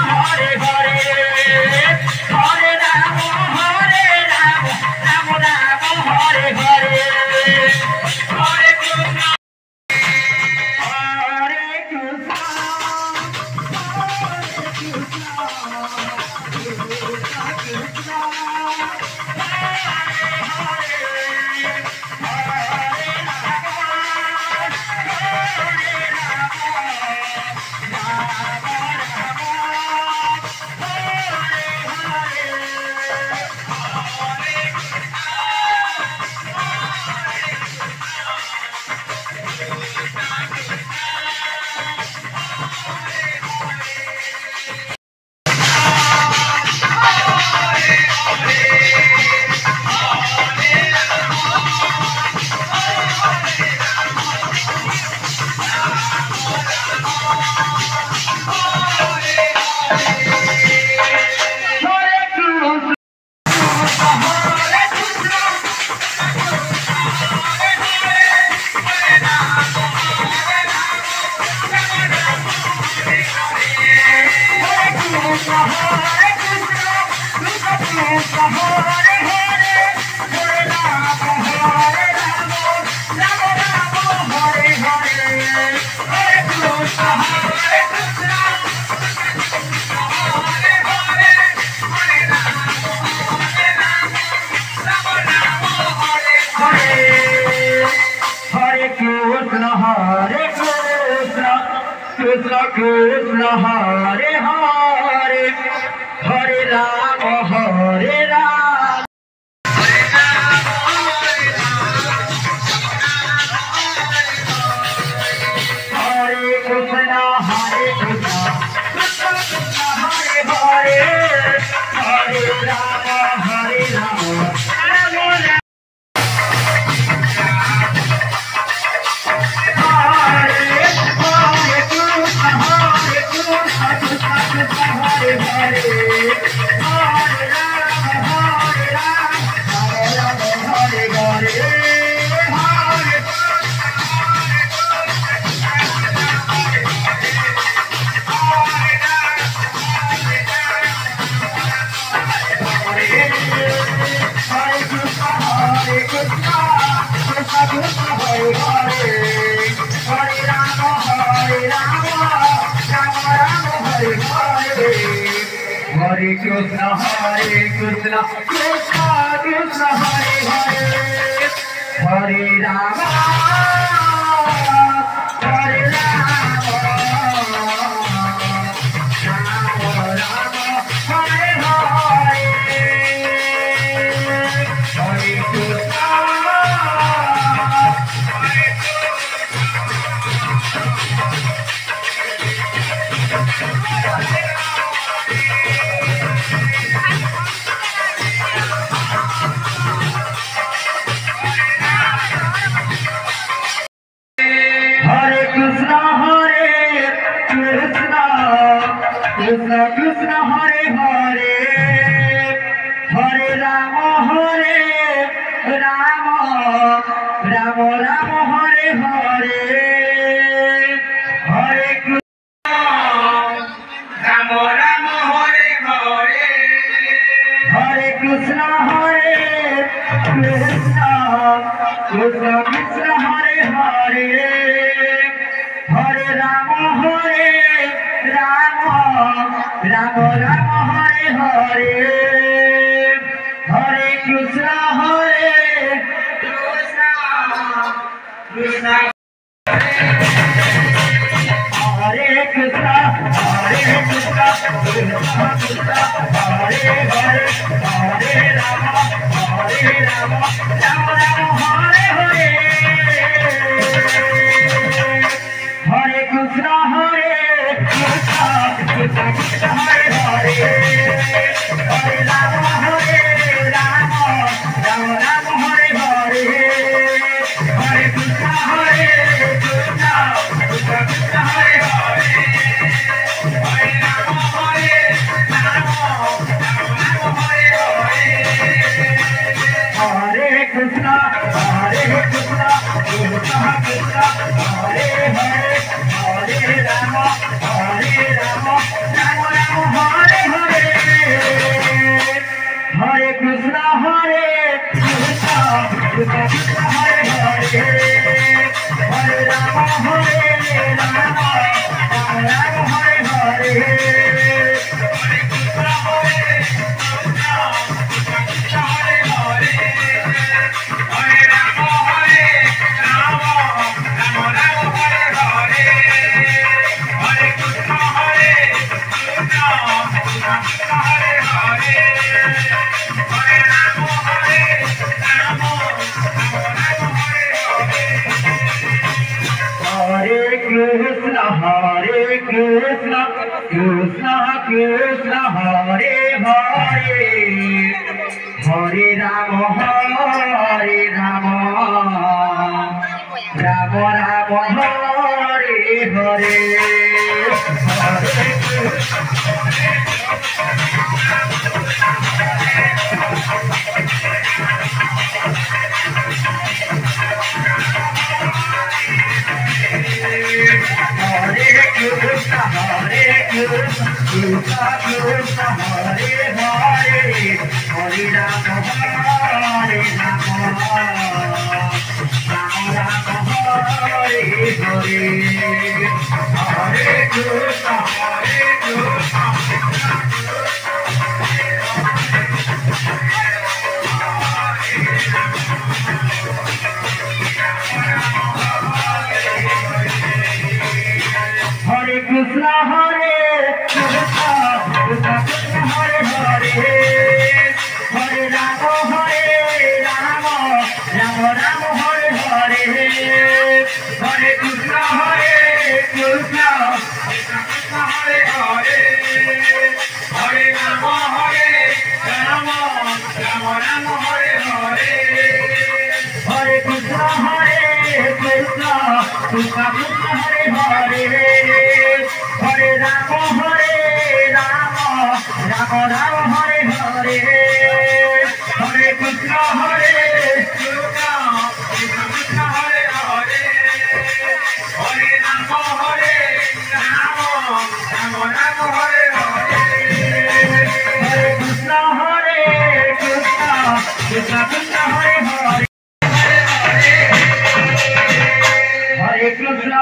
Hare Hare Hare Ram Ram Ram Hare Hare Hare Krishna Hare Krishna Krishna Krishna Hare Hare Hare Ram Hare Ram Hare Krishna Krishna Krishna Hare Hare Hare Ram Ram Ram Hare Krishna Krishna Krishna Hare Hare Hare Rama Hare Rama Rama Rama Hare Hare Hare Krishna Krishna Krishna Hare Hare Hare Rama Rama Rama Rama Hare Hare Hare Krishna Rama Rama Hare Hare Hare Krishna Krishna Krishna Krishna Hare Hare Hare Rama Rama Rama Rama Hare Hare Hare Krishna Krishna Hare Krishna Krishna Krishna Hare Hare Hare Rama Rama Rama Hare Hare Hare Krishna Krishna Krishna Hare Hare Hare Rama Rama Rama Hare Hare Hare Krishna Krishna Krishna Hare Hare Hare Rama Rama Hare Hare Hare Krishna Krishna Krishna Hare Hare Hare Rama Rama Rama Krishna Hare Krishna Krishna Krishna Hare Hare Hare Rama Hare Rama Rama Rama Hare Hare Krishna Hare Krishna Krishna Krishna Hare Hare Hare Rama Hare Rama Rama Rama Hare Hare Hare Krishna Hare Krishna Hare Krishna Hare Krishna Krishna Krishna Hare Hare Hare Rama Hare Rama Rama Rama Hare Hare Hare Krishna Hare Krishna Krishna Krishna Hare Hare Hare Rama Hare Rama Rama Rama Hare Hare Hare Krishna Hare Krishna Krishna Krishna Hare Hare Hare Rama Hare Rama Rama Rama Hare Hare Hare Krishna Hare Krishna Krishna Krishna Hare Hare Hare Rama Hare Rama Rama Rama Hare Hare Hare Krishna Hare Krishna Krishna Krishna Hare